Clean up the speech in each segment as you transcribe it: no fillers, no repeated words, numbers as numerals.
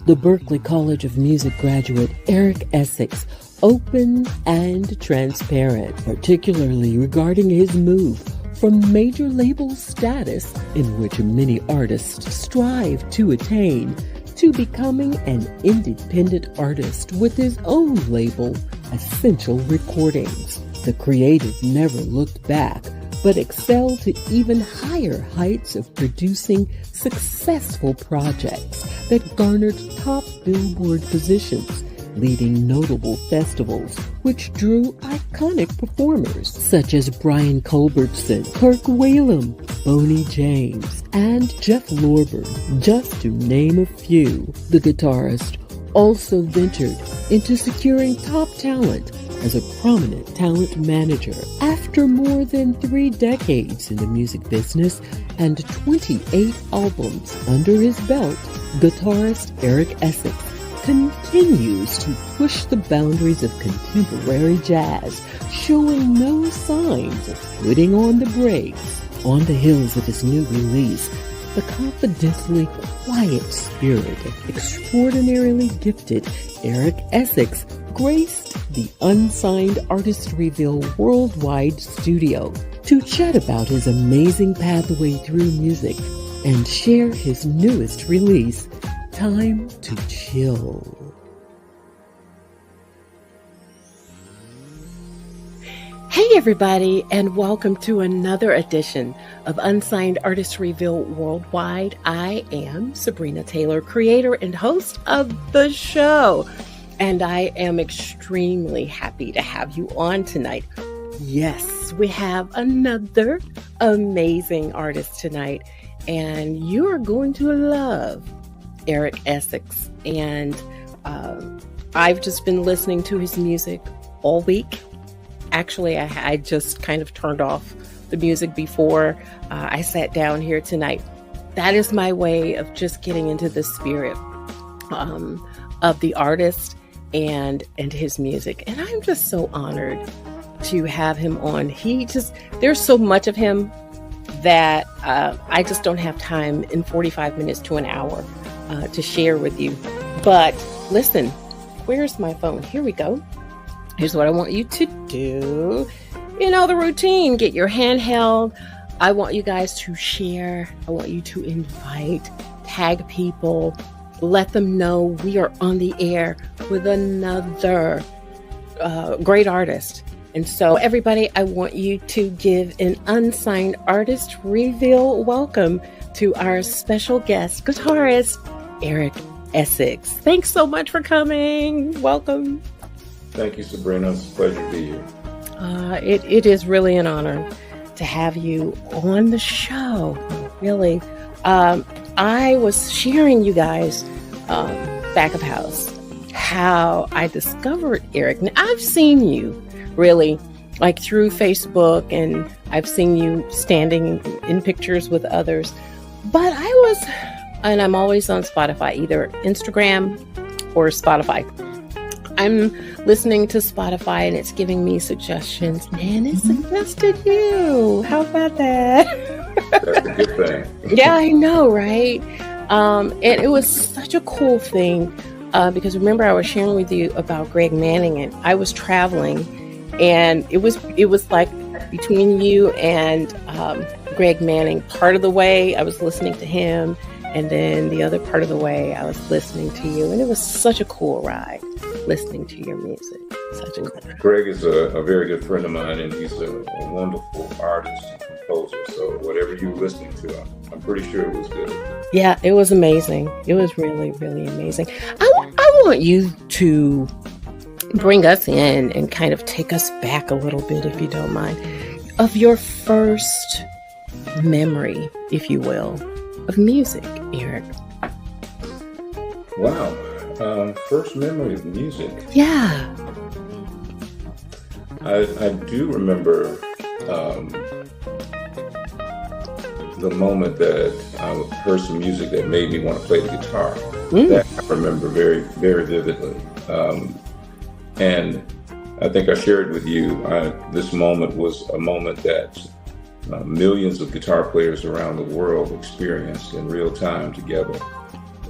The Berklee College of Music graduate Eric Essix, open and transparent, particularly regarding his move from major label status, in which many artists strive to attain, to becoming an independent artist with his own label, Essential Recordings. The creative never looked back, but excelled to even higher heights of producing successful projects that garnered top Billboard positions, leading notable festivals, which drew iconic performers such as Brian Culbertson, Kirk Whalum, Boney James, and Jeff Lorber, just to name a few. The guitarist also ventured into securing top talent as a prominent talent manager. After more than 3 decades in the music business and 28 albums under his belt, guitarist Eric Essix continues to push the boundaries of contemporary jazz, showing no signs of putting on the brakes. On the heels of his new release, the confidently quiet spirit of extraordinarily gifted Eric Essix graced the Unsigned Artist Reveal Worldwide studio to chat about his amazing pathway through music and share his newest release, Time to Chill. Hey everybody, and welcome to another edition of Unsigned Artist Reveal Worldwide. I am Sabrina Taylor, creator and host of the show, and I am extremely happy to have you on tonight. Yes, we have another amazing artist tonight, and you are going to love Eric Essix. And I've just been listening to his music all week. Actually, I just kind of turned off the music before I sat down here tonight. That is my way of just getting into the spirit of the artist and his music. And I'm just so honored to have him on. There's so much of him that I just don't have time in 45 minutes to an hour to share with you. But listen, where's my phone? Here we go. Here's what I want you to do. You know the routine. Get your handheld. I want you guys to share. I want you to invite, tag people, let them know we are on the air with another great artist. And so everybody, I want you to give an Unsigned Artist Reveal welcome to our special guest, guitarist Eric Essix. Thanks so much for coming. Welcome. Thank you, Sabrina. It's a pleasure to be here. It is really an honor to have you on the show. Really. I was sharing you guys back of house how I discovered Eric. Now, I've seen you really like through Facebook, and I've seen you standing in pictures with others. But I'm always on Spotify, either Instagram or Spotify. I'm listening to Spotify and it's giving me suggestions, and it suggested you. How about that? That's a good thing. Yeah, I know, right? And it was such a cool thing because remember I was sharing with you about Greg Manning, and I was traveling, and it was like between you and Greg Manning. Part of the way I was listening to him, and then the other part of the way I was listening to you, and it was such a cool ride listening to your music. Such a good ride. Greg is a very good friend of mine, and he's a wonderful artist and composer. So whatever you were listening to, I'm pretty sure it was good. Yeah, it was amazing. It was really, really amazing. I want you to bring us in and kind of take us back a little bit, if you don't mind, of your first memory, if you will, of music, Eric. Wow. First memory of music. Yeah. I do remember the moment that I heard some music that made me want to play the guitar. That I remember very, very vividly. And I think I shared with you, this moment was a moment that millions of guitar players around the world experienced in real time together.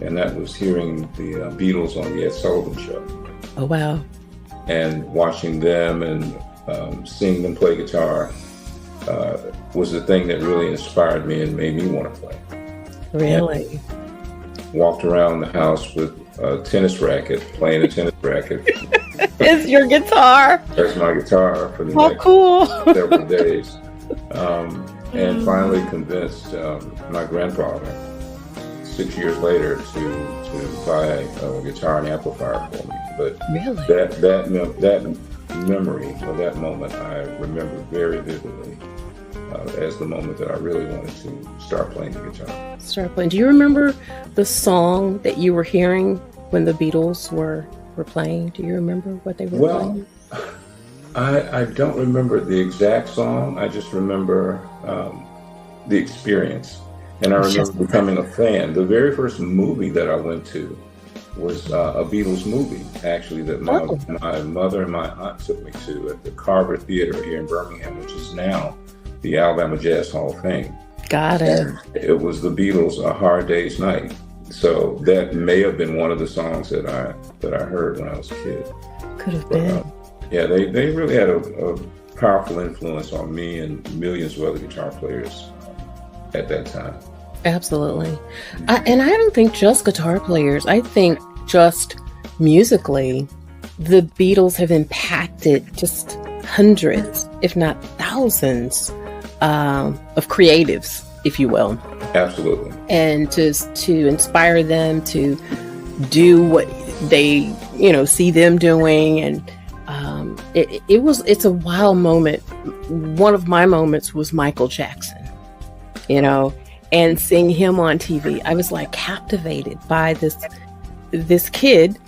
and that was hearing the Beatles on the Ed Sullivan Show. Oh, wow. And watching them and seeing them play guitar was the thing that really inspired me and made me want to play. Really? And walked around the house with a tennis racket, playing a tennis racket. It's your guitar. That's my guitar for the next cool. several days. And finally convinced my grandfather 6 years later to buy a guitar and amplifier for me. But really, that memory of that moment I remember very vividly as the moment that I really wanted to start playing the guitar. Start playing. Do you remember the song that you were hearing when the Beatles were playing? Do you remember what they were playing? I don't remember the exact song. I just remember the experience. And I remember becoming a fan. The very first movie that I went to was a Beatles movie, actually, that my mother and my aunt took me to at the Carver Theater here in Birmingham, which is now the Alabama Jazz Hall of Fame. Got it. And it was the Beatles' A Hard Day's Night. So that may have been one of the songs that I heard when I was a kid. Could have been. Yeah, they really had a powerful influence on me and millions of other guitar players at that time. Absolutely. And I don't think just guitar players. I think just musically, the Beatles have impacted just hundreds, if not thousands, of creatives, if you will. Absolutely. And to inspire them to do what they, see them doing. And it's a wild moment. One of my moments was Michael Jackson, and seeing him on TV. I was like captivated by this kid,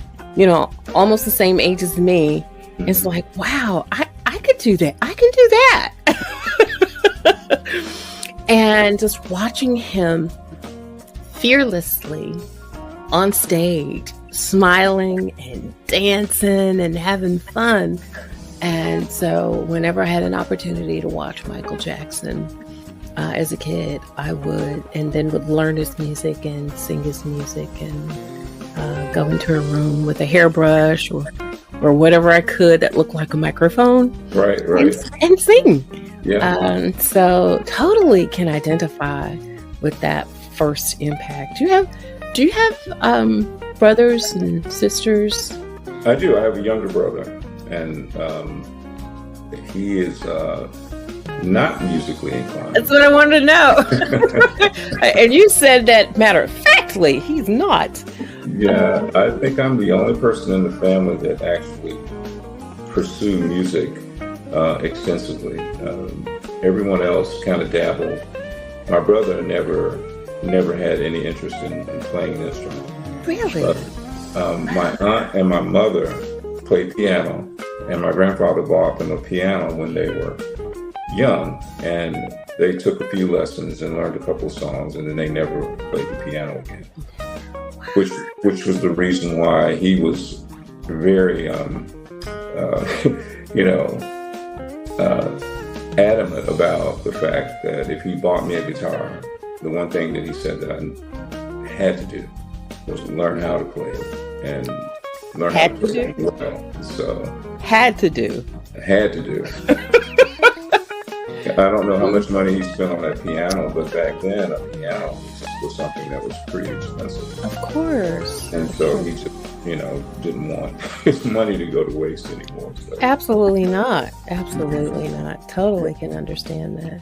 almost the same age as me. Mm-hmm. It's like, wow, I could do that. I can do that. And just watching him fearlessly on stage, smiling and dancing and having fun. And so whenever I had an opportunity to watch Michael Jackson as a kid, I would learn his music and sing his music and go into a room with a hairbrush or whatever I could that looked like a microphone. Right. And sing. Yeah. So totally can identify with that first impact. Do you have brothers and sisters? I do. I have a younger brother, and he is not musically inclined. That's what I wanted to know. And you said that matter-of-factly, he's not. Yeah, I think I'm the only person in the family that actually pursued music extensively. Everyone else kind of dabbled. My brother never had any interest in playing an instrument. Really? But, my aunt and my mother played piano, and my grandfather bought them a piano when they were young, and they took a few lessons and learned a couple of songs, and then they never played the piano again. Which was the reason why he was very, adamant about the fact that if he bought me a guitar, the one thing that he said that I had to do was learn how to play it and learn how to play it well. So had to do. I don't know how much money he spent on that piano, but back then a piano was something that was pretty expensive. Of course. And so he just, didn't want his money to go to waste anymore. So. Absolutely not. Totally can understand that.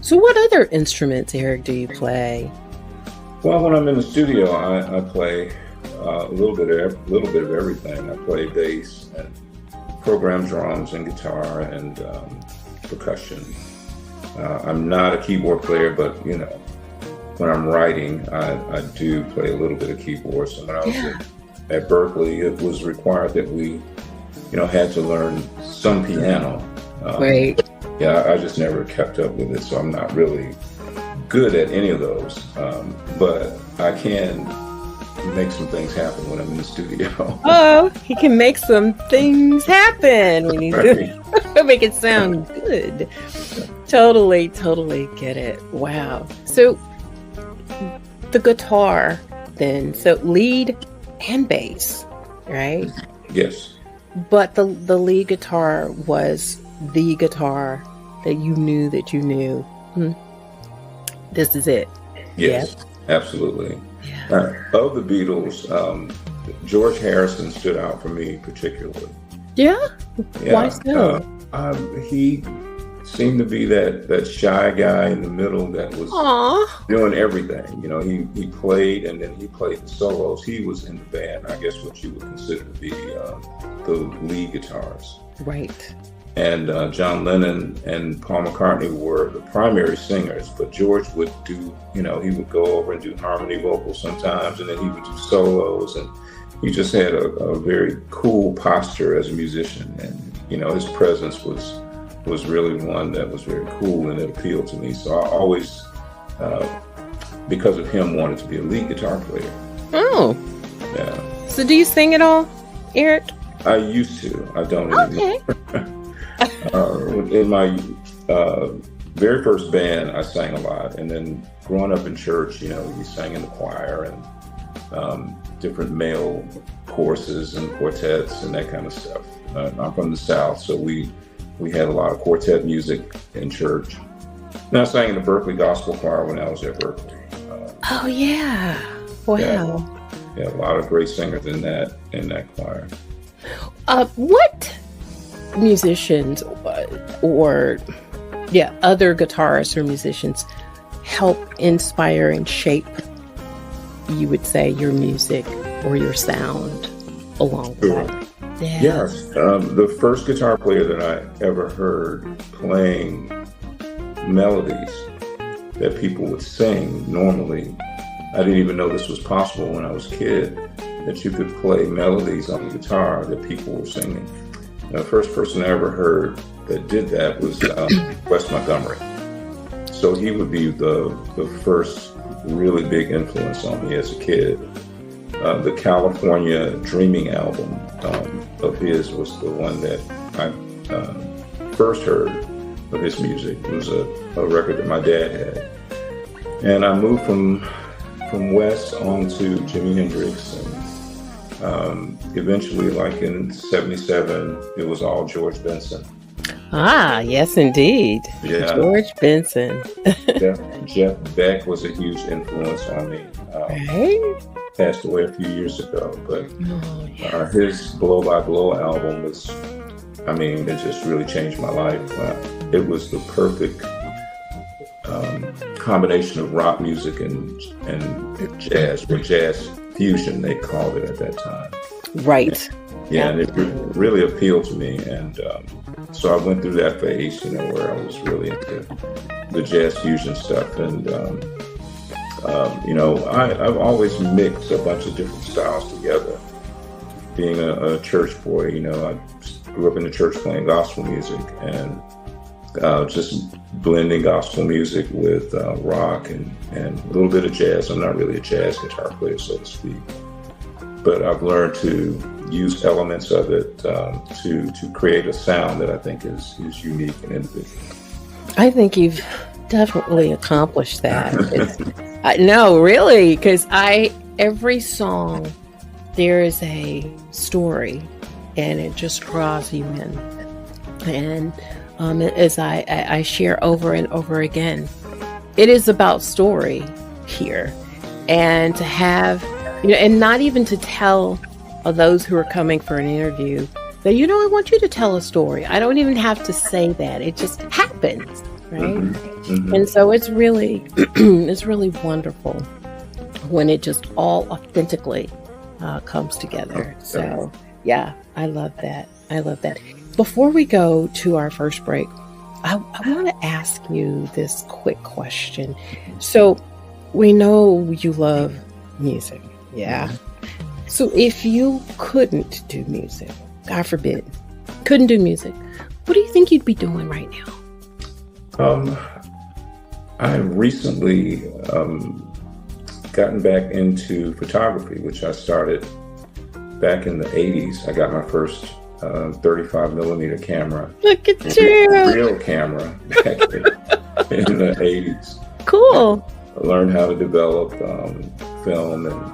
So what other instruments, Eric, do you play? Well, when I'm in the studio, I play a little bit of everything. I play bass and program drums and guitar and percussion. I'm not a keyboard player, but when I'm writing, I do play a little bit of keyboard. So when I was at Berkeley, it was required that we, had to learn some piano. Right. Yeah, I just never kept up with it, so I'm not really good at any of those. But I can make some things happen when I'm in the studio. Oh, he can make some things happen when he's make it sound good. Totally get it. Wow. So the guitar, then. So lead and bass, right? Yes. But the lead guitar was the guitar that you knew this is it. Yes, absolutely. Of the Beatles, George Harrison stood out for me particularly. Yeah? Why so? He seemed to be that shy guy in the middle that was doing everything. You know, he played, and then he played the solos. He was in the band, I guess what you would consider to be the lead guitars. Right. And John Lennon and Paul McCartney were the primary singers, but George would do, he would go over and do harmony vocals sometimes, and then he would do solos, and he just had a very cool posture as a musician, and his presence was really one that was very cool, and it appealed to me. So I always, because of him, wanted to be a lead guitar player. Oh. Yeah. So do you sing at all, Eric? I used to. I don't anymore. Okay. In my very first band, I sang a lot, and then growing up in church, we sang in the choir and different male choruses and quartets and that kind of stuff. I'm from the South, so we had a lot of quartet music in church. And I sang in the Berkeley Gospel Choir when I was at Berkeley. Oh yeah! Wow. Yeah, a lot of great singers in that choir. What musicians or other guitarists or musicians help inspire and shape, you would say, your music or your sound along the way? Yes. The first guitar player that I ever heard playing melodies that people would sing normally, I didn't even know this was possible when I was a kid, that you could play melodies on the guitar that people were singing. The first person I ever heard that did that was Wes Montgomery. So he would be the first really big influence on me as a kid. The California Dreaming album of his was the one that I first heard of his music. It was a record that my dad had. And I moved from Wes on to Jimi Hendrix, and eventually, like in '77, it was all George Benson. Ah, yes, indeed. Yeah. George Benson. Jeff Beck was a huge influence on me. Right? Passed away a few years ago, but his Blow by Blow album was, it just really changed my life. It was the perfect combination of rock music and jazz, or jazz fusion, they called it at that time. Right. And it really appealed to me. And so I went through that phase, where I was really into the jazz fusion stuff. And, I've always mixed a bunch of different styles together. Being a church boy, I grew up in the church playing gospel music, and just blending gospel music with rock and a little bit of jazz. I'm not really a jazz guitar player, so to speak, but I've learned to use elements of it to create a sound that I think is unique and individual. I think you've definitely accomplished that. No, really, because every song, there is a story, and it just draws you in. And as I share over and over again, it is about story here, and to have, and not even to tell those who are coming for an interview that, I want you to tell a story. I don't even have to say that. It just happens, right? Mm-hmm. And so it's really, it's really wonderful when it just all authentically comes together. So yeah, I love that. Before we go to our first break, I want to ask you this quick question. So we know you love music. Yeah. So if you couldn't do music, God forbid, couldn't do music, what do you think you'd be doing right now? I recently gotten back into photography, which I started back in the 80s. I got my first 35 millimeter camera. Look at you! Real camera back in the 80s. Cool. I learned how to develop film, and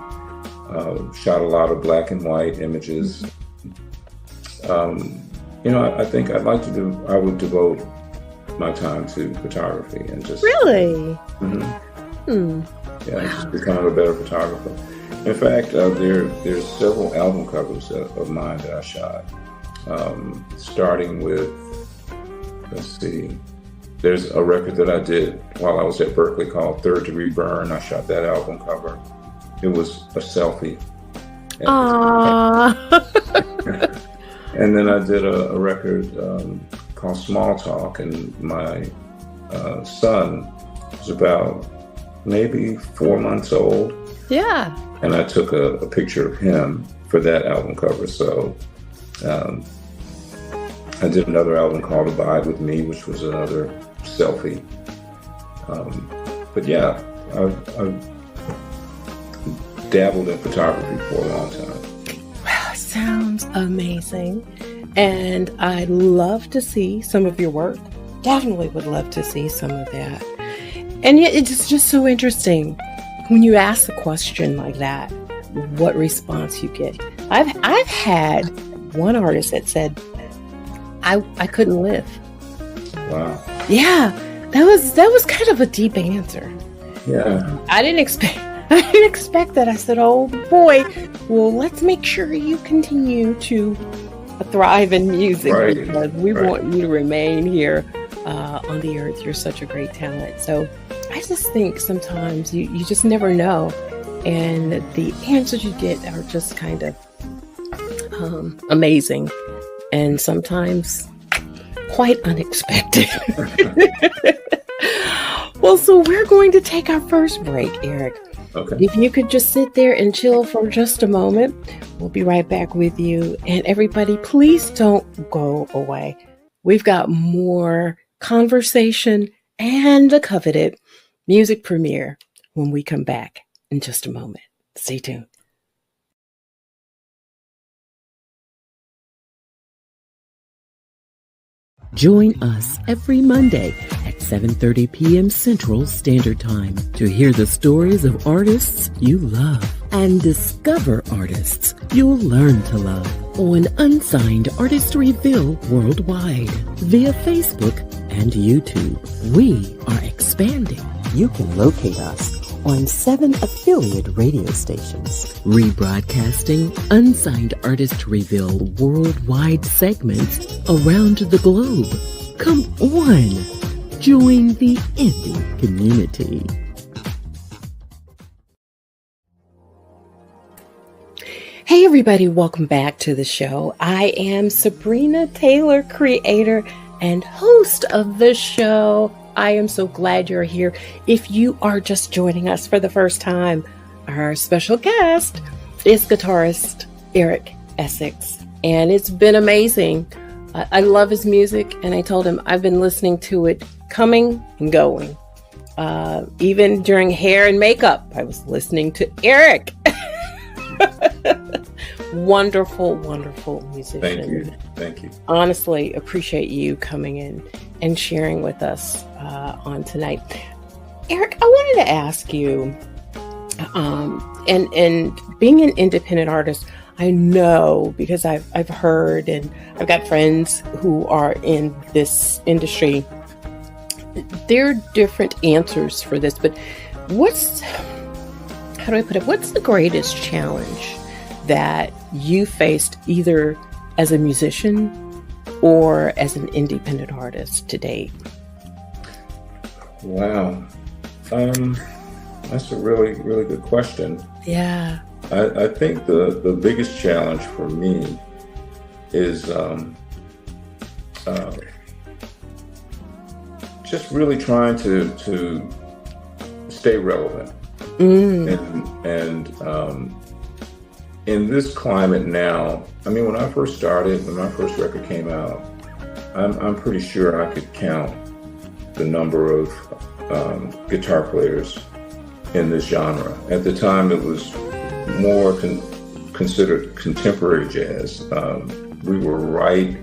Shot a lot of black and white images. I think I would devote my time to photography and just Really? just becoming a better photographer. In fact, there's several album covers of mine that I shot, starting with, let's see, there's a record that I did while I was at Berkeley called Third Degree Burn. I shot that album cover. It was a selfie. Aww. And then I did a record called Small Talk, and my son was about maybe 4 months old. Yeah. And I took a picture of him for that album cover. So I did another album called Abide With Me, which was another selfie. But yeah, I've dabbled in photography for a long time. Wow, sounds amazing. And I'd love to see some of your work. Definitely would love to see some of that. And yet it's just so interesting when you ask a question like that, what response you get. I've had one artist that said, I couldn't live. Wow. Yeah, that was kind of a deep answer. Yeah. I didn't expect that. I said, oh boy, well, let's make sure you continue to thrive in music, Right. because we want you to remain here on the earth. You're such a great talent. So I just think sometimes you just never know. And the answers you get are just kind of amazing. And sometimes quite unexpected. Well, so we're going to take our first break, Eric. Okay. If you could just sit there and chill for just a moment, we'll be right back with you. And everybody, please don't go away. We've got more conversation and the coveted music premiere when we come back in just a moment. Stay tuned. Join us every Monday at 7:30 p.m. Central Standard Time to hear the stories of artists you love and discover artists you'll learn to love on Unsigned Artist Reveal worldwide via Facebook and YouTube. We are expanding. You can locate us on 7 affiliate radio stations, rebroadcasting Unsigned Artist Reveal worldwide segments around the globe. Come on, join the indie community. Hey everybody, welcome back to the show. I am Sabrina Taylor, creator and host of the show. I am so glad you're here. If you are just joining us for the first time, our special guest is guitarist Eric Essix, and it's been amazing. I love his music, and I told him I've been listening to it coming and going. Even during hair and makeup, I was listening to Eric. Wonderful, wonderful musician. Thank you. Honestly, appreciate you coming in and sharing with us on tonight. Eric, I wanted to ask you, and being an independent artist, I know because I've heard, and I've got friends who are in this industry. There are different answers for this, but how do I put it? What's the greatest challenge that you faced either as a musician or as an independent artist to date? Wow. That's a really, really good question. Yeah. I think the biggest challenge for me is just really trying to stay relevant. And in this climate now, I mean, when I first started, when my first record came out, I'm pretty sure I could count the number of guitar players in this genre. At the time, it was more considered contemporary jazz. We were right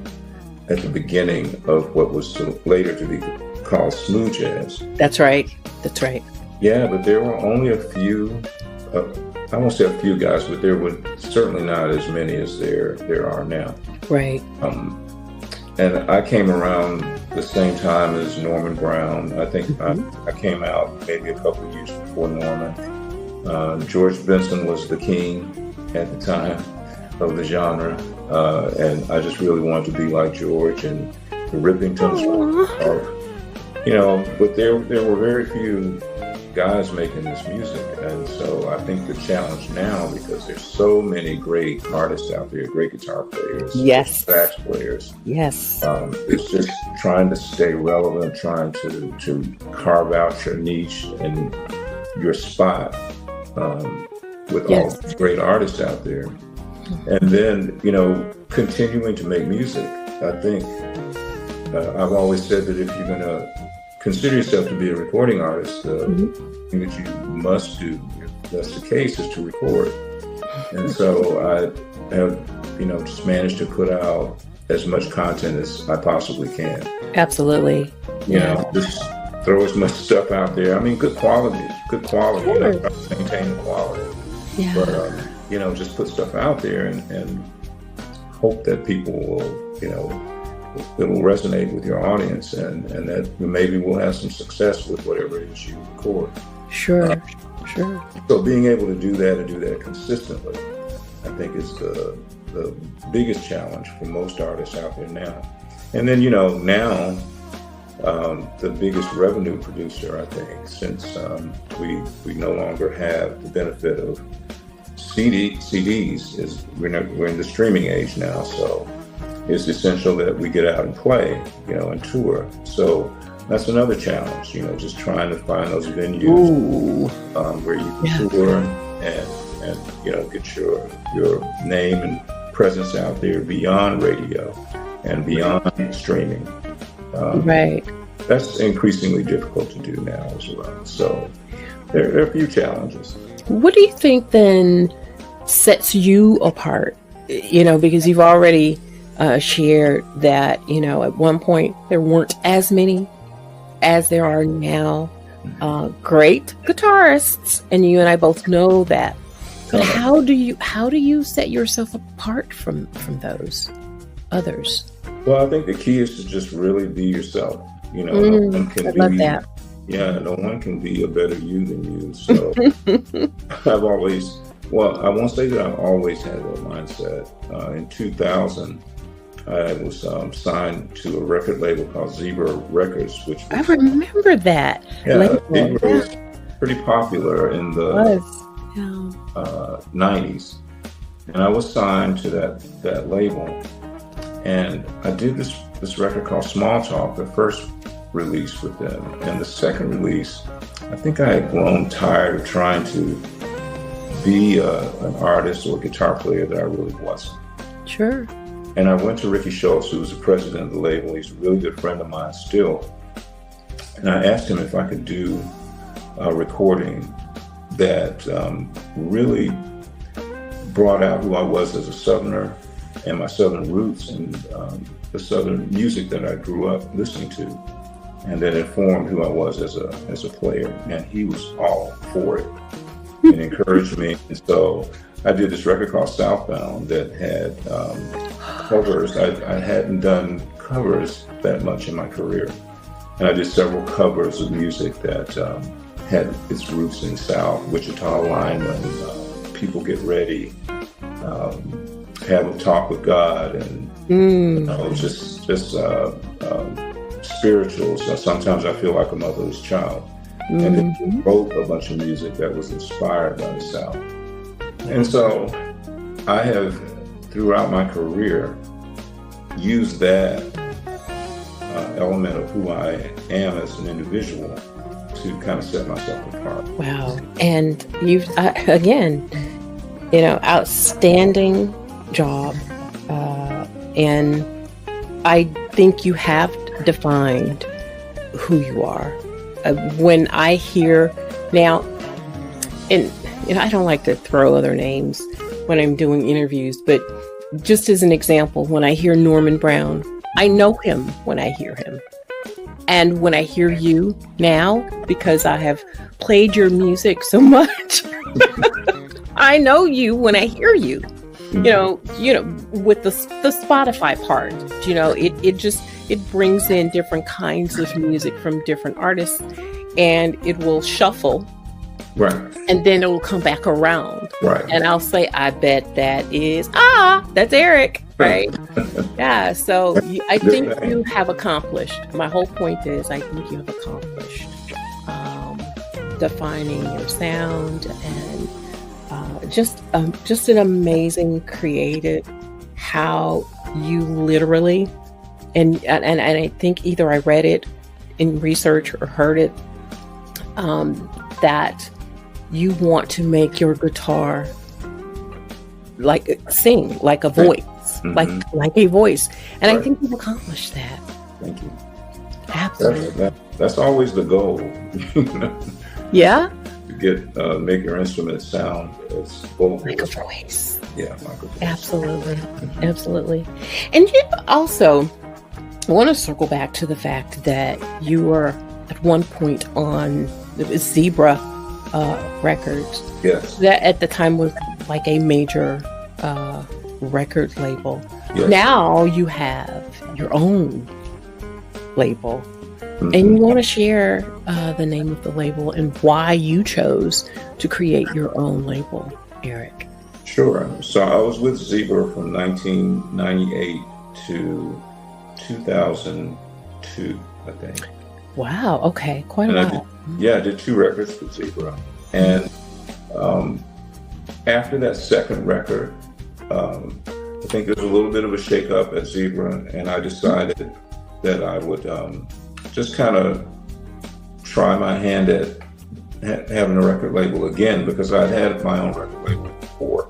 at the beginning of what was later to be called smooth jazz. That's right. That's right. Yeah, but there were only a few I won't say a few guys, but there were certainly not as many as there are now. Right. And I came around the same time as Norman Brown. I think I came out maybe a couple of years before Norman. George Benson was the king at the time of the genre, and I just really wanted to be like George and the Rippingtons. But there were very few guys making this music, and so I think the challenge now, because there's so many great artists out there, great guitar players, yes, sax players, yes, it's just trying to stay relevant, trying to carve out your niche and your spot with all these great artists out there, and then continuing to make music. I think I've always said that if you're going to consider yourself to be a recording artist, the thing that you must do, if that's the case, is to record. And so I have, just managed to put out as much content as I possibly can. Absolutely. Just throw as much stuff out there. I mean, good quality, sure. Maintain the quality. Yeah. But, just put stuff out there and hope that people will, it will resonate with your audience, and that maybe we'll have some success with whatever it is you record. Sure. So being able to do that and do that consistently, I think is the biggest challenge for most artists out there now. And then, now the biggest revenue producer, I think, since we no longer have the benefit of CDs, is we're in the streaming age now, so it's essential that we get out and play, and tour. So that's another challenge, just trying to find those venues where you can tour and get your name and presence out there beyond radio and beyond streaming. Right. That's increasingly difficult to do now as well. So there are a few challenges. What do you think then sets you apart? Because you've already shared that, at one point there weren't as many as there are now. Great guitarists, and you and I both know that. But how do you set yourself apart from those others? Well, I think the key is to just really be yourself. No one can I love that. Yeah, no one can be a better you than you. So I won't say that I've always had that mindset. In 2000, I was signed to a record label called Zebra Records, which was, I remember that. Yeah, Zebra was pretty popular in the 90s, and I was signed to that label, and I did this record called Small Talk, the first release with them, and the second release, I think I had grown tired of trying to be an artist or a guitar player that I really wasn't. Sure. And I went to Ricky Schultz, who was the president of the label. He's a really good friend of mine still. And I asked him if I could do a recording that really brought out who I was as a Southerner and my Southern roots and the Southern music that I grew up listening to, and that informed who I was as a player. And he was all for it and encouraged me. And so I did this record called Southbound that had covers. I hadn't done covers that much in my career. And I did several covers of music that had its roots in South, Wichita Lineman, People Get Ready, Have a Talk with God, and just spirituals. Sometimes I feel like a motherless child. And then wrote a bunch of music that was inspired by the South. And so I have, throughout my career, used that element of who I am as an individual to kind of set myself apart. Wow. And you've, again, outstanding job. And I think you have defined who you are. When I hear now, and I don't like to throw other names when I'm doing interviews, but just as an example, when I hear Norman Brown, I know him when I hear him. And when I hear you now, because I have played your music so much, I know you when I hear you. With the Spotify part, it brings in different kinds of music from different artists, and it will shuffle. Right. And then it will come back around. Right. And I'll say, I bet that's Eric. Right. Yeah. So I think you have accomplished. My whole point is, I think you have accomplished defining your sound and just an amazing creative, how you literally, and I think either I read it in research or heard it, that you want to make your guitar sing like a voice, like a voice. And I think you've accomplished that. Thank you. Absolutely. That's always the goal. Yeah. To make your instrument sound as vocal. Like a voice. Yeah, like a voice. Absolutely. Absolutely. And you also, I want to circle back to the fact that you were at one point on the Zebra Records. Yes. That at the time was like a major record label. Yes. Now you have your own label. And you want to share the name of the label and why you chose to create your own label, Eric. Sure. So I was with Zebra from 1998 to 2002, I think. Wow. Okay. Quite a while. I did 2 records with Zebra. And after that second record, I think there was a little bit of a shakeup at Zebra, and I decided that I would just kind of try my hand at having a record label again, because I'd had my own record label before,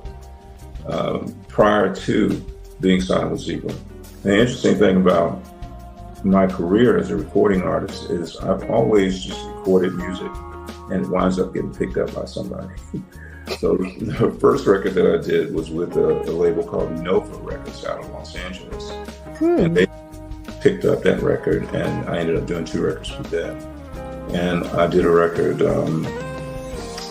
prior to being signed with Zebra. The interesting thing about my career as a recording artist is I've always just recorded music and it winds up getting picked up by somebody. So the first record that I did was with a label called Nova Records out of Los Angeles. And they picked up that record, and I ended up doing 2 records with them. And I did a record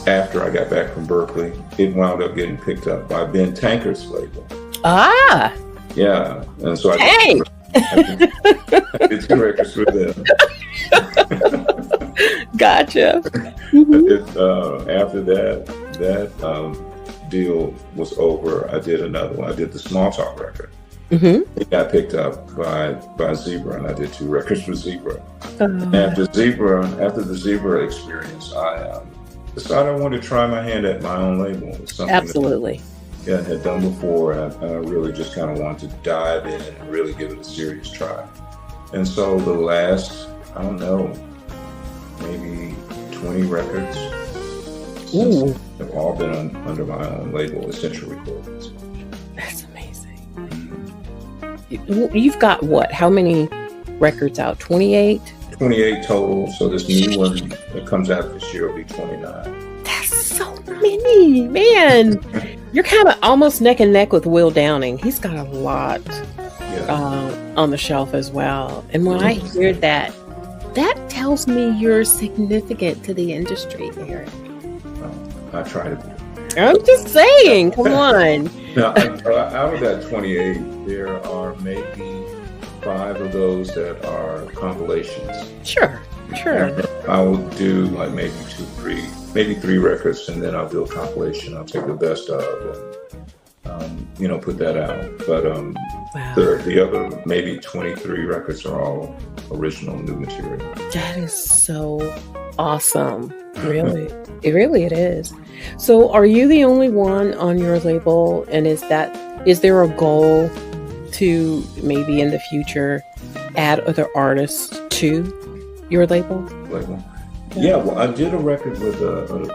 after I got back from Berkeley. It wound up getting picked up by Ben Tankard's label. Ah! Yeah, and so I did 2 records with them. Gotcha. After that deal was over, I did another one. I did the Small Talk record. It got picked up by Zebra, and I did 2 records for Zebra. After the Zebra experience, I decided I wanted to try my hand at my own label. It was something Absolutely. I had done before, and I really just kind of wanted to dive in and really give it a serious try. And so the last, I don't know, maybe 20 records have all been under my own label, Essential Recordings. That's amazing. You've got what? How many records out? 28? 28 total. So this new one that comes out this year will be 29. That's so many, man. You're kind of almost neck and neck with Will Downing. He's got a lot on the shelf as well. And when I hear that, that tells me you're significant to the industry, Eric. I try to be. I'm just saying, come on. Now, out of that 28, there are maybe 5 of those that are compilations. Sure. And I will do like maybe 3 records, and then I'll do a compilation. I'll take the best of and put that out. But the other maybe 23 records are all original new material. That is so awesome. Really. It is. So are you the only one on your label? And is there a goal to maybe in the future add other artists to your label? Yeah, well, I did a record with a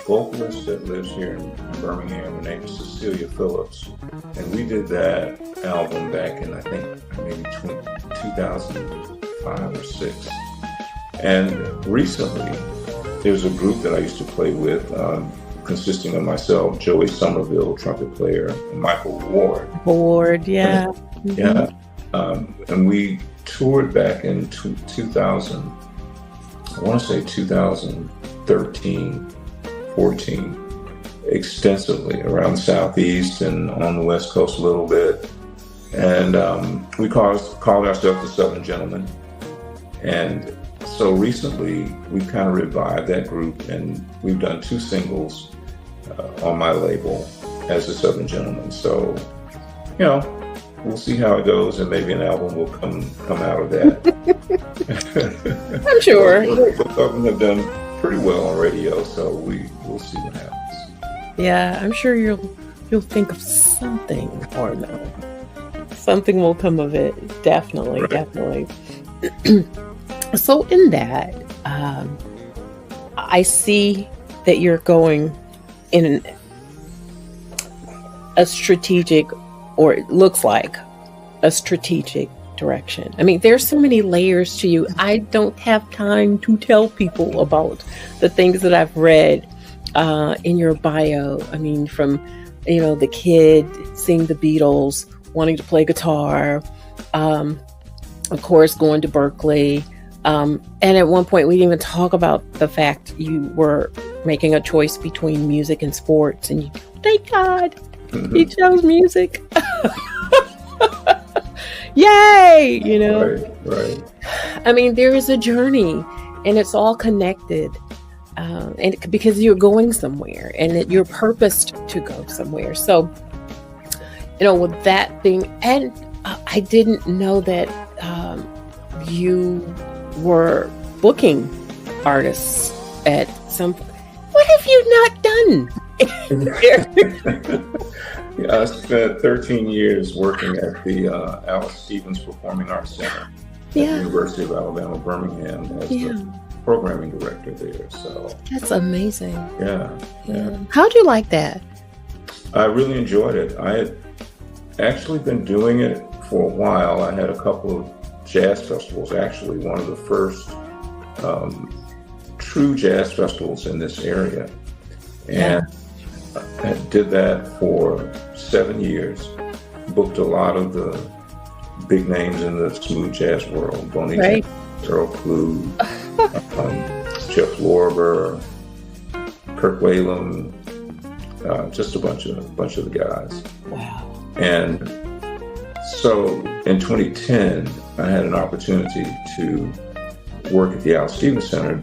vocalist that lives here in Birmingham. Her name is Cecilia Phillips. And we did that album back in, I think, maybe 2005 or 6. And recently, there's a group that I used to play with, consisting of myself, Joey Somerville, trumpet player, and Michael Ward. Yeah. Yeah. And we toured back in 2000. I want to say 2013, 14. extensively around the Southeast and on the West Coast a little bit. And we called ourselves the Southern Gentlemen. And so recently we've kind of revived that group, and we've done 2 singles on my label as the Southern Gentlemen. So, you know, we'll see how it goes, and maybe an album will come out of that. I'm sure. Both of them have done pretty well on radio, so we'll see what happens. Yeah, I'm sure you'll think of something, or no, something will come of it. Definitely, right. Definitely. So in that, I see that you're going in a strategic, or it looks like a strategic direction. I mean, there's so many layers to you. I don't have time to tell people about the things that I've read in your bio. I mean, from, you know, the kid seeing the Beatles, wanting to play guitar, of course, going to Berkeley. And at one point, we didn't even talk about the fact you were making a choice between music and sports. And you, thank God, you chose music. Yay! You know? Right. I mean, there is a journey, and it's all connected. And because you're going somewhere, and you're purposed to go somewhere. So, you know, with that being, and I didn't know that you were booking artists at some point. What have you not done? Yeah, I spent 13 years working at the Alice Stevens Performing Arts Center at the University of Alabama, Birmingham, as the programming director there. So that's amazing. Yeah. How'd you like that? I really enjoyed it. I had actually been doing it for a while. I had a couple of jazz festivals, actually one of the first true jazz festivals in this area. And I did that for 7 years, booked a lot of the big names in the smooth jazz world, Bonnie James, Earl Klugh, Jeff Lorber, Kirk Whalum, just a bunch of the guys. Wow. And so in 2010, I had an opportunity to work at the Al Stevens Center,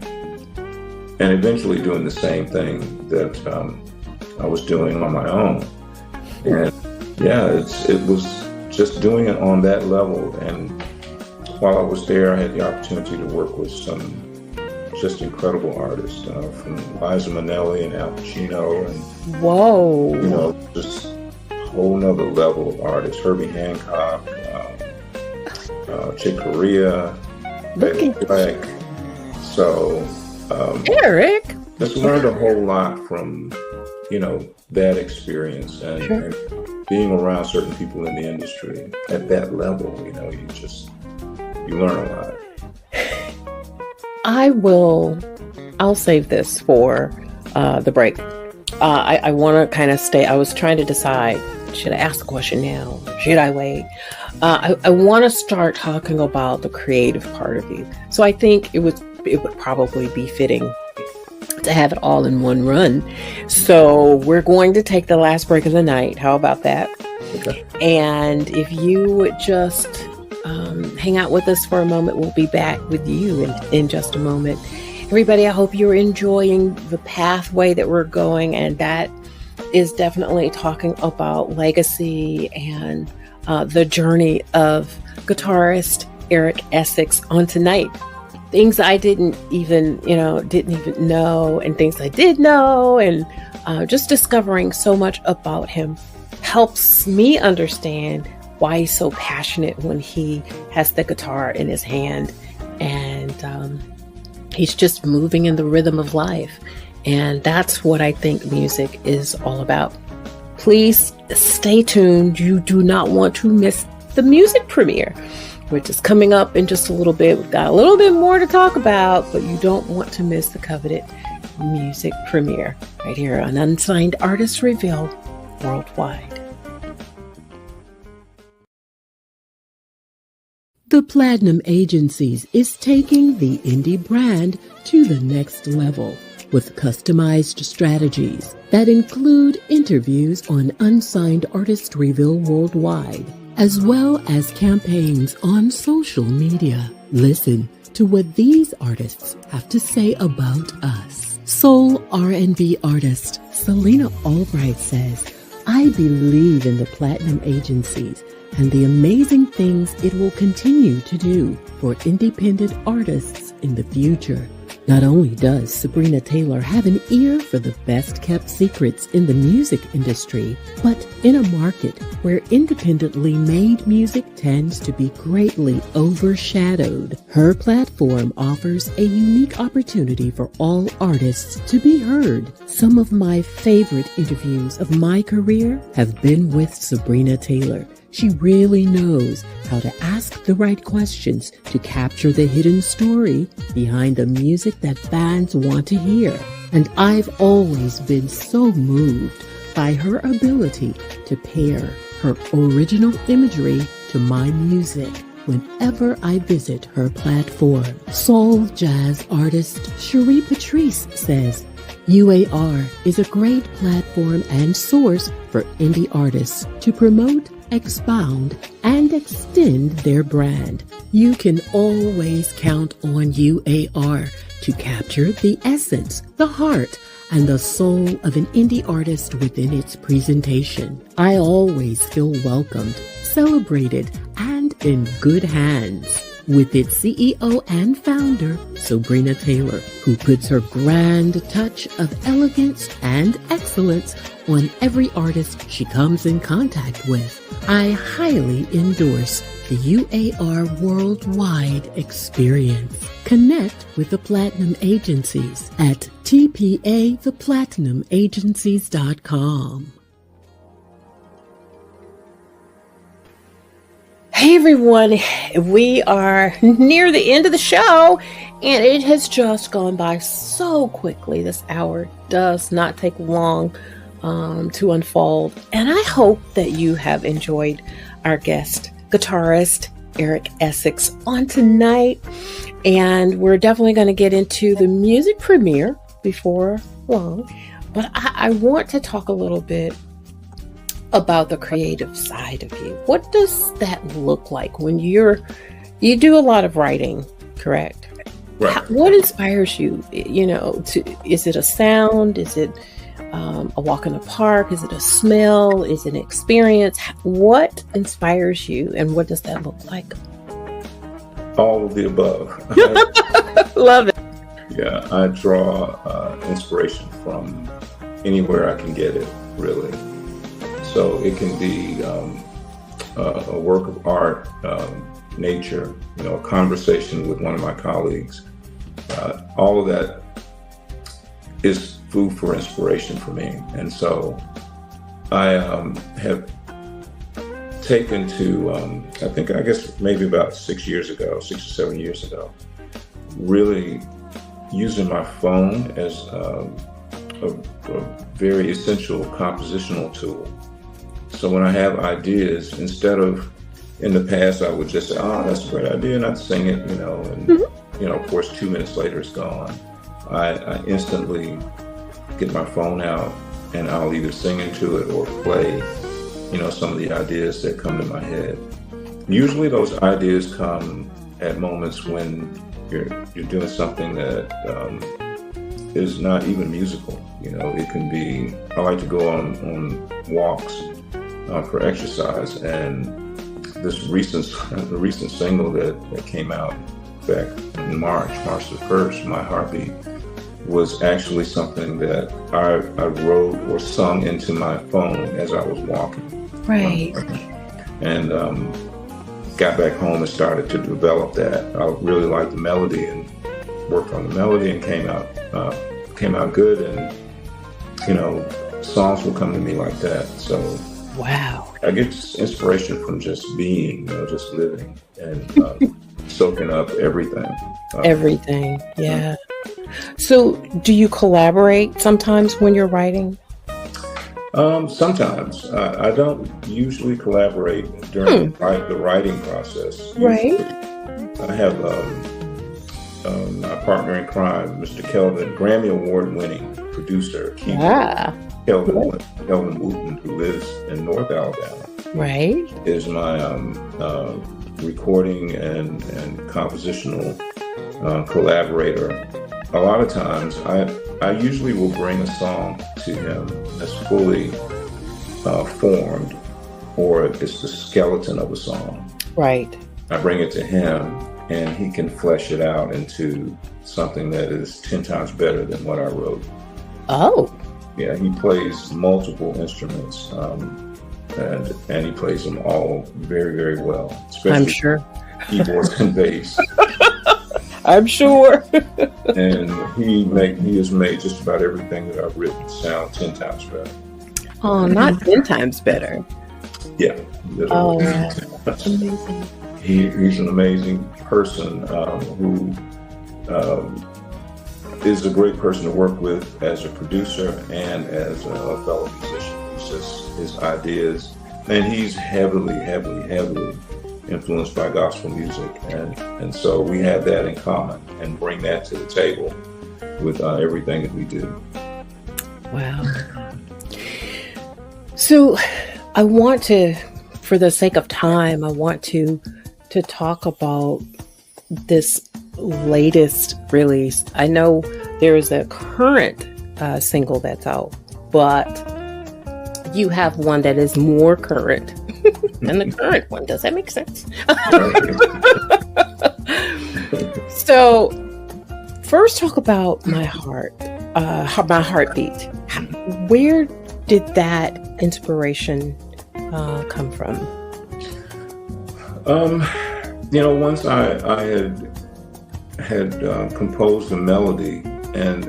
and eventually doing the same thing that I was doing on my own. And it was just doing it on that level. And while I was there, I had the opportunity to work with some just incredible artists, from Liza Minnelli and Al Pacino, and whoa, you know, just a whole nother level of artists. Herbie Hancock, Chick Corea, Betty Black. So Eric, just learned a whole lot from, you know, that experience, and being around certain people in the industry at that level. You know, you learn a lot. I'll save this for the break. I want to kind of stay. I was trying to decide, should I ask the question now? Should I wait? I want to start talking about the creative part of you. So I think it would probably be fitting to have it all in one run. So we're going to take the last break of the night. How about that? Okay. And if you would just hang out with us for a moment, we'll be back with you in just a moment. Everybody, I hope you're enjoying the pathway that we're going, and that is definitely talking about legacy and the journey of guitarist Eric Essix on tonight. Things I didn't even know, and things I did know, and just discovering so much about him helps me understand why he's so passionate when he has the guitar in his hand, and he's just moving in the rhythm of life. And that's what I think music is all about. Please stay tuned. You do not want to miss the music premiere, which is coming up in just a little bit. We've got a little bit more to talk about, but you don't want to miss the coveted music premiere right here on Unsigned Artist Reveal Worldwide. The Platinum Agencies is taking the indie brand to the next level. with customized strategies that include interviews on unsigned artists reveal worldwide, as well as campaigns on social media. Listen to what these artists have to say about us. Soul R&B artist Selena Albright says, "I believe in the platinum agencies and the amazing things it will continue to do for independent artists in the future." Not only does Sabrina Taylor have an ear for the best-kept secrets in the music industry, but in a market where independently made music tends to be greatly overshadowed, her platform offers a unique opportunity for all artists to be heard. Some of my favorite interviews of my career have been with Sabrina Taylor. She really knows how to ask the right questions to capture the hidden story behind the music that fans want to hear. And I've always been so moved by her ability to pair her original imagery to my music whenever I visit her platform. Soul jazz artist Cherie Patrice says, UAR is a great platform and source for indie artists to promote, expound, and extend their brand. You can always count on UAR to capture the essence, the heart, and the soul of an indie artist within its presentation. I always feel welcomed, celebrated, and in good hands with its CEO and founder, Sabrina Taylor, who puts her grand touch of elegance and excellence on every artist she comes in contact with. I highly endorse the UAR worldwide experience. Connect with the Platinum Agencies at tpatheplatinum.agencies.com. Hey everyone, we are near the end of the show and it has just gone by so quickly. This hour does not take long to unfold, and I hope that you have enjoyed our guest, guitarist Eric Essix, on tonight. And we're definitely going to get into the music premiere before long, but I want to talk a little bit about the creative side of you. What does that look like when you do a lot of writing, correct? Right. What inspires you? Is it a sound? Is it a walk in the park? Is it a smell? Is it an experience? What inspires you, and what does that look like? All of the above. Love it. Yeah, I draw inspiration from anywhere I can get it, really. So it can be a work of art, nature, a conversation with one of my colleagues. All of that is food for inspiration for me. And so I have taken to, I guess maybe about 6 or 7 years ago, really using my phone as a very essential compositional tool. So when I have ideas, instead of, in the past, I would just say, "Oh, that's a great idea," and I'd sing it, and of course, 2 minutes later it's gone. I instantly get my phone out, and I'll either sing into it or play, some of the ideas that come to my head. Usually, those ideas come at moments when you're doing something that is not even musical. It can be. I like to go on walks for exercise, and this recent single that came out back in March the 1st, My Heartbeat, was actually something that I wrote or sung into my phone as I was walking. Right. And got back home and started to develop that. I really liked the melody and worked on the melody, and came out good, and songs will come to me like that. So wow, I get inspiration from just being, just living, and soaking up everything. Everything, yeah. So do you collaborate sometimes when you're writing? Sometimes. I don't usually collaborate during the writing process. Right. I have my partner in crime, Mr. Kelvin, Grammy Award-winning producer, Kelvin Wooten, who lives in North Alabama. Right. Is my recording and compositional collaborator. A lot of times, I usually will bring a song to him that's fully formed, or it's the skeleton of a song. Right. I bring it to him, and he can flesh it out into something that is 10 times better than what I wrote. Oh. Yeah, he plays multiple instruments, and he plays them all very, very well. Especially I'm sure. Keyboards and bass. I'm sure. And he has made just about everything that I've written sound 10 times better. Oh, not 10 times better. Yeah. Oh, that's amazing. He's an amazing person who is a great person to work with as a producer and as a fellow musician. He's just his ideas, and he's heavily influenced by gospel music, and so we have that in common and bring that to the table with everything that we do. Wow. So I want to, for the sake of time, I want to talk about this latest release. I know there is a current single that's out, but you have one that is more current than the current one. Does that make sense? So first talk about My Heart, My Heartbeat. Where did that inspiration come from? Once I had composed a melody and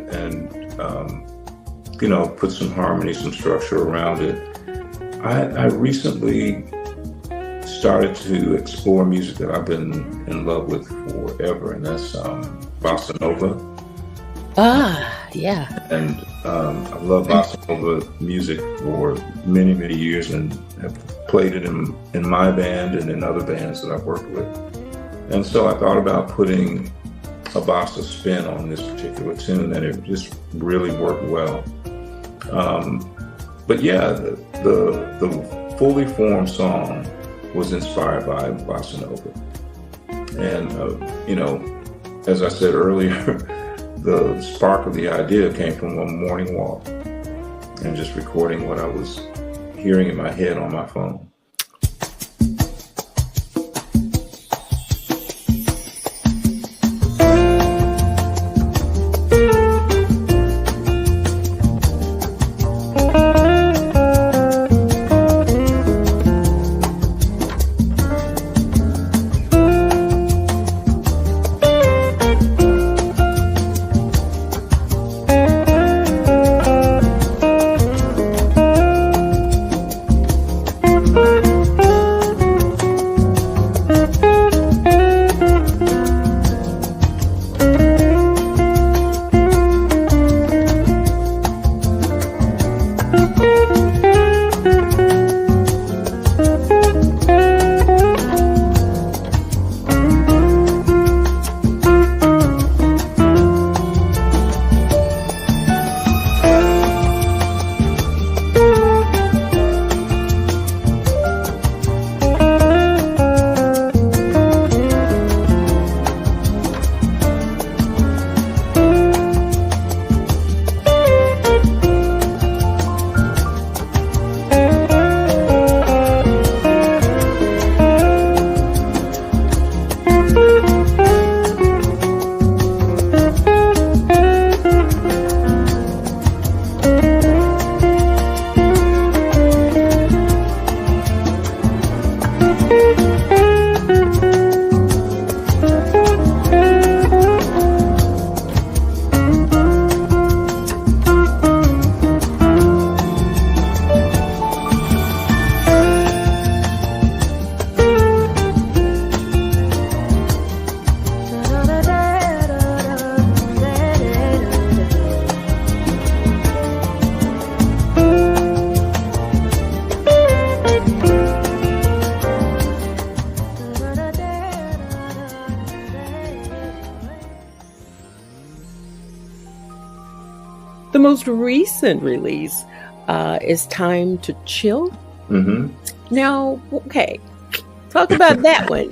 put some harmony, some structure around it, I recently started to explore music that I've been in love with forever, and that's bossa nova. Ah, yeah. And I've loved bossa nova music for many, many years, and have played it in my band and in other bands that I've worked with. And so I thought about putting a bossa spin on this particular tune, and it just really worked well. But yeah, the fully formed song was inspired by bossa nova. And, as I said earlier, the spark of the idea came from a morning walk and just recording what I was hearing in my head on my phone. most recent release is Time to Chill. Mm-hmm. Now, okay, talk about that one.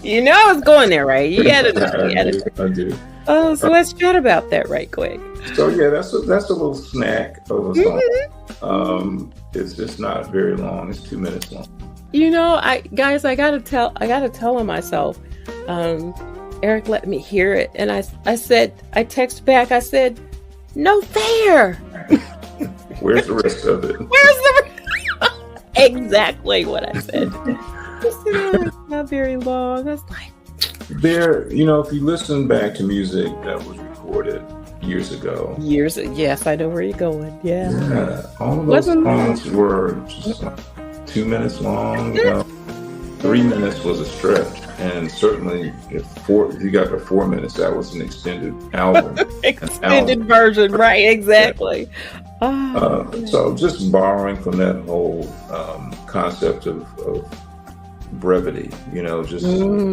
You know I was going there, right? You had to. I do. Oh, so let's chat about that right quick. So yeah, that's a little snack of a song. It's just not very long. It's 2 minutes long. You know, I gotta tell on myself. Eric let me hear it, and I text back. I said, "No fair." Where's the rest of it? Exactly what I said. I said, "Oh, it's not very long." I was like, There, if you listen back to music that was recorded years ago. Yes, I know where you're going. Yeah. All of those songs were just like 2 minutes long. 3 minutes was a stretch, and certainly if you got to 4 minutes, that was an extended album. Extended version, right? Exactly. So just borrowing from that whole concept of brevity, just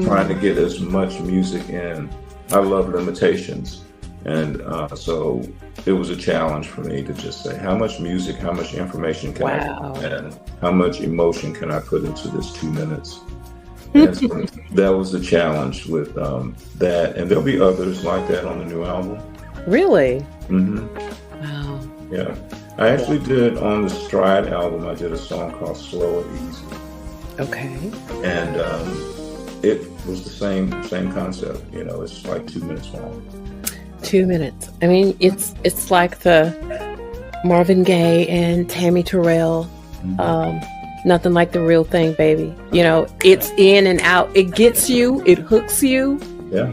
trying to get as much music in. I love limitations. And so it was a challenge for me to just say, how much music, how much information can I put in? How much emotion can I put into this 2 minutes? And so that was the challenge with that. And there'll be others like that on the new album. Really? Mm-hmm. Wow. Yeah. I actually did on the Stride album, I did a song called Slow and Easy. Okay. And it was the same concept. It's like 2 minutes long. 2 minutes. I mean, it's like the Marvin Gaye and Tammy Terrell. Nothing like the real thing, baby. It's in and out. It gets you. It hooks you. Yeah.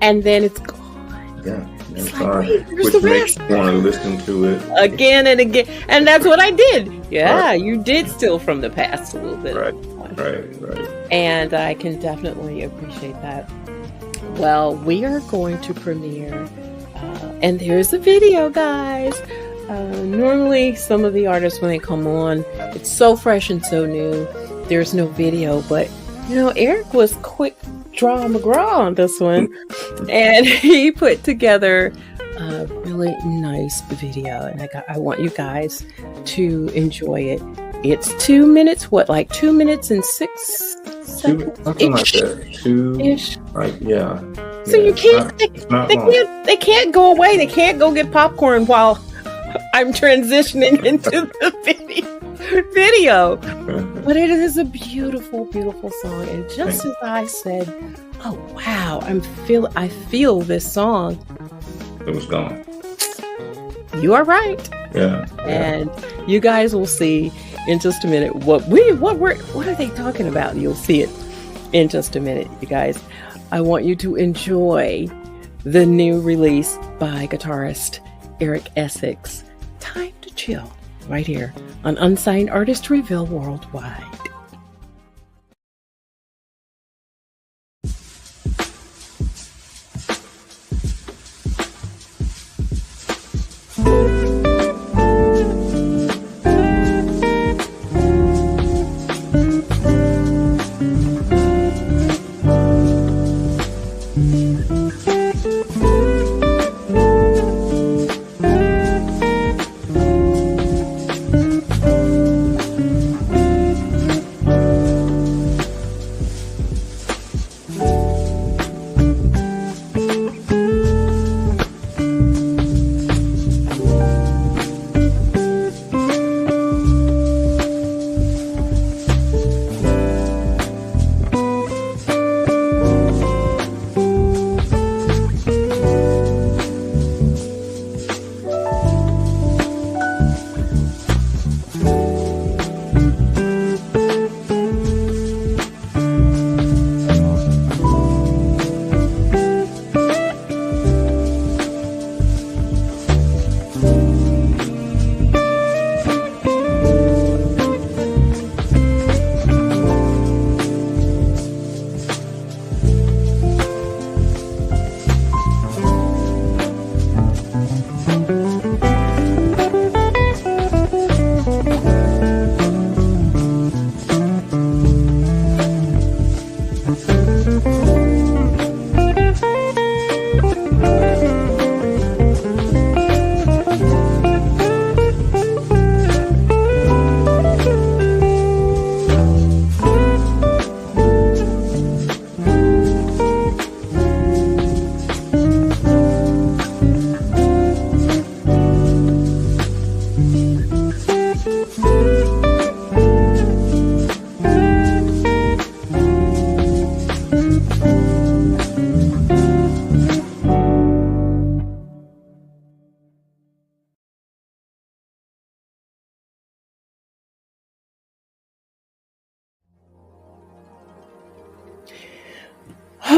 And then it's gone. Yeah. It's like, wait, where's which the makes rest? you want to listen to it Again and again. And that's what I did. Yeah, you did steal from the past a little bit. Right. And I can definitely appreciate that. Well, we are going to premiere, and there's a video, guys. Normally, some of the artists, when they come on, it's so fresh and so new, there's no video. But, Eric was quick draw McGraw on this one, and he put together a really nice video, and I want you guys to enjoy it. It's 2 minutes, like 2 minutes and 6 seconds? Something like that. Two-ish. Like, yeah. So you can't, they can't go away. They can't go get popcorn while I'm transitioning into the video. But it is a beautiful, beautiful song. And just as I said, oh wow, I feel this song. It was gone. You are right. Yeah. And you guys will see in just a minute what are they talking about? And you'll see it in just a minute, you guys. I want you to enjoy the new release by guitarist Eric Essix, Time to Chill, right here on Unsigned Artist Reveal Worldwide.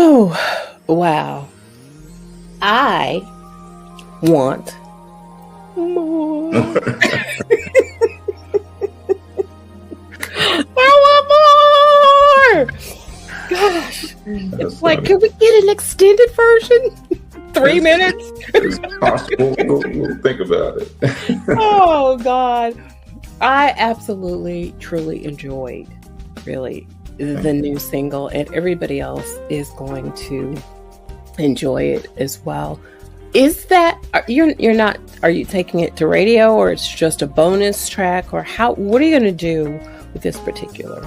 Oh, wow. I want more. I want more. Gosh. It's like, can we get an extended version? 3 minutes? It's possible. We'll think about it. Oh, God. I absolutely, truly enjoyed, really, the new single, and everybody else is going to enjoy it as well. Is that, you're not, are you taking it to radio, or it's just a bonus track, or what are you going to do with this particular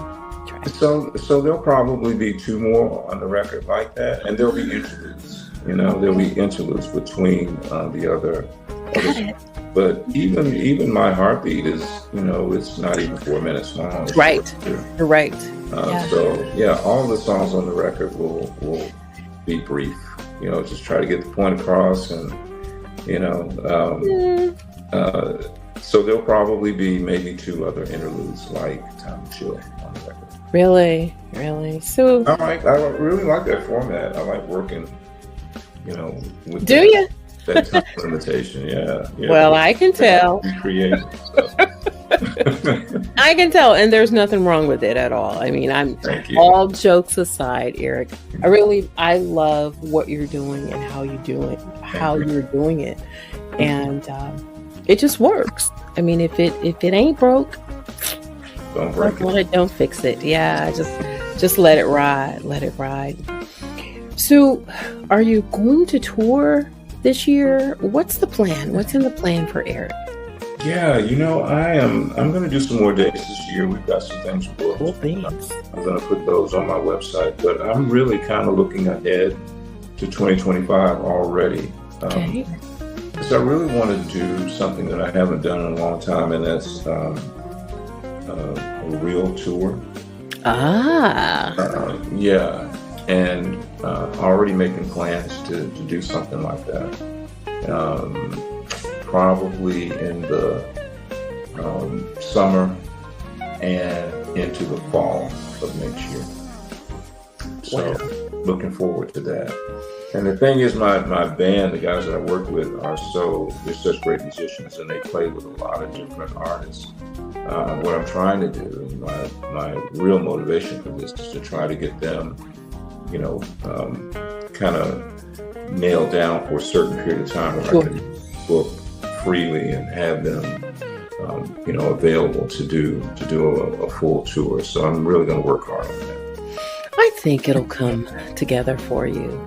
track? So there'll probably be 2 more on the record like that, and there'll be interludes. There'll be interludes between the other songs. But even My Heartbeat is, it's not even 4 minutes long. Right. You're right. So yeah, all the songs on the record will be brief. Just try to get the point across, and so there'll probably be maybe 2 other interludes like Time to Chill on the record. Really? So I really like that format. I like working, with do you? That time limitation. Yeah. Well, I can tell. Creative. I can tell, and there's nothing wrong with it at all. I mean, Thank you. All jokes aside, Eric, I love what you're doing and how you're doing it, and it just works. I mean, if it ain't broke, don't break it. Don't fix it. Yeah, just let it ride. Let it ride. So, are you going to tour this year? What's the plan? What's in the plan for Eric? Yeah, I'm going to do some more dates this year. We've got some things booked. Cool things. I'm going to put those on my website, but I'm really kind of looking ahead to 2025 already. Okay. Because I really want to do something that I haven't done in a long time, and that's a real tour. Yeah, and already making plans to do something like that. Probably in the summer and into the fall of next year. So looking forward to that. And the thing is, my band, the guys that I work with, they're such great musicians, and they play with a lot of different artists. What I'm trying to do, my real motivation for this is to try to get them, kind of nailed down for a certain period of time where I can book freely and have them, available to do a full tour. So I'm really going to work hard on that. I think it'll come together for you.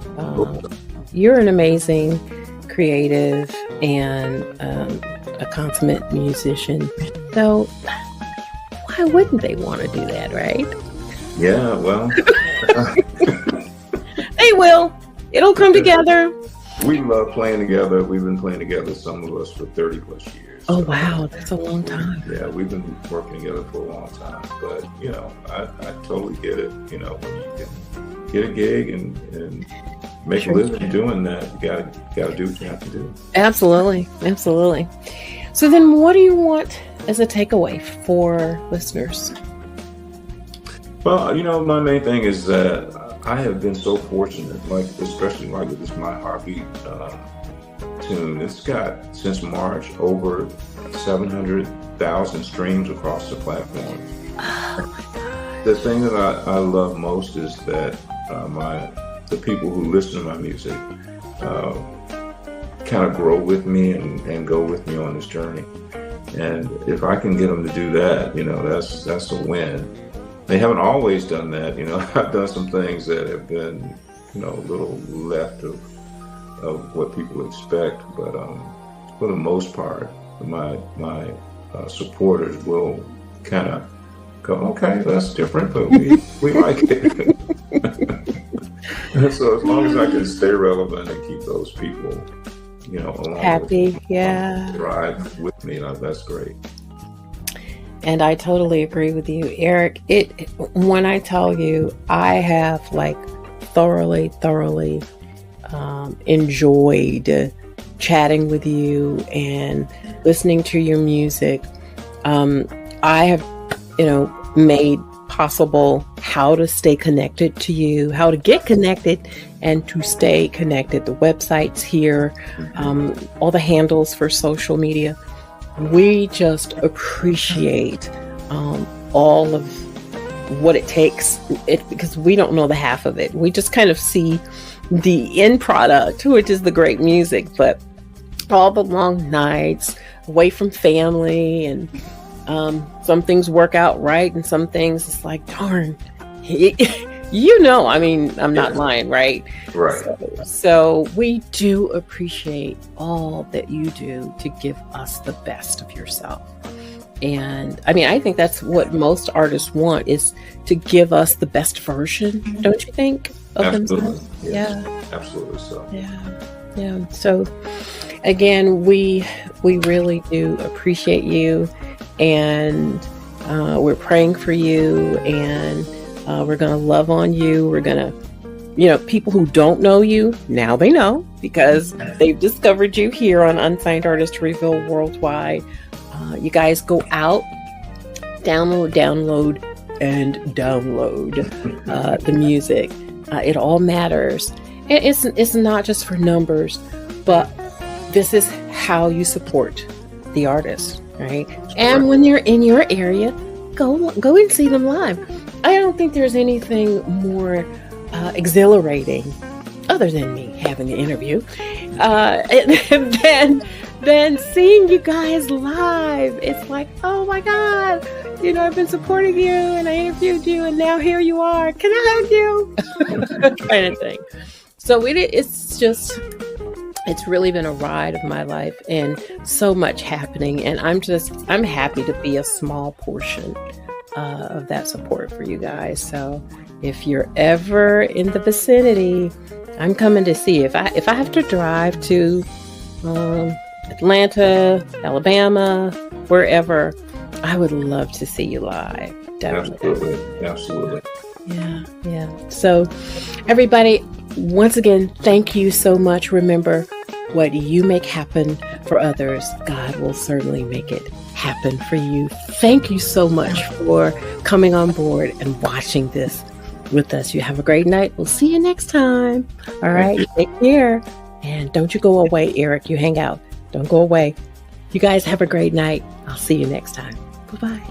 You're an amazing creative and a consummate musician. So why wouldn't they want to do that, right? Yeah, well. They will. It'll come together. We love playing together. We've been playing together, some of us, for 30 plus years. Oh, wow. That's a long time. Yeah, we've been working together for a long time. But, I totally get it. When you can get a gig and make a living doing that, you gotta do what you have to do. Absolutely. So then what do you want as a takeaway for listeners? Well, my main thing is that I have been so fortunate, especially with this My Heartbeat tune. It's got, since March, over 700,000 streams across the platform. Oh my God. The thing that I love most is that the people who listen to my music kind of grow with me and go with me on this journey. And if I can get them to do that, that's a win. They haven't always done that. I've done some things that have been, a little left of what people expect. But for the most part, my supporters will kind of go, okay, that's different, but we like it. So as long as I can stay relevant and keep those people, along happy, drive with me, that's great. And I totally agree with you, Eric. When I tell you, I have thoroughly enjoyed chatting with you and listening to your music. I have, made possible how to stay connected to you, how to get connected and to stay connected. The website's here, all the handles for social media. We just appreciate all of what it takes, because we don't know the half of it. We just kind of see the end product, which is the great music, but all the long nights away from family, and some things work out right, and some things it's like, darn, I mean, I'm not lying, right? Right. So we do appreciate all that you do to give us the best of yourself. And I mean, I think that's what most artists want, is to give us the best version, don't you think, of themselves? Yes. Yeah. Absolutely so. Yeah. So again, we really do appreciate you, and we're praying for you, and we're going to love on you. We're going to, people who don't know you, now they know, because they've discovered you here on Unsigned Artist Reveal Worldwide. You guys go out, download the music. It all matters. It's not just for numbers, but this is how you support the artist, right? And when they're in your area, go and see them live. I don't think there's anything more exhilarating, other than me having the interview, than seeing you guys live. It's like, oh my God, I've been supporting you, and I interviewed you, and now here you are. Can I hug you? Kind of thing. So it's really been a ride of my life, and so much happening. And I'm happy to be a small portion of that support for you guys. So if you're ever in the vicinity, I'm coming to see you. If I have to drive to Atlanta, Alabama, wherever, I would love to see you live. Definitely. Absolutely. Yeah. So everybody, once again, thank you so much. Remember, what you make happen for others, God will certainly make it happen for you. Thank you so much for coming on board and watching this with us. You have a great night. We'll see you next time. All right. Take care. And don't you go away, Eric. You hang out. Don't go away. You guys have a great night. I'll see you next time. Bye-bye.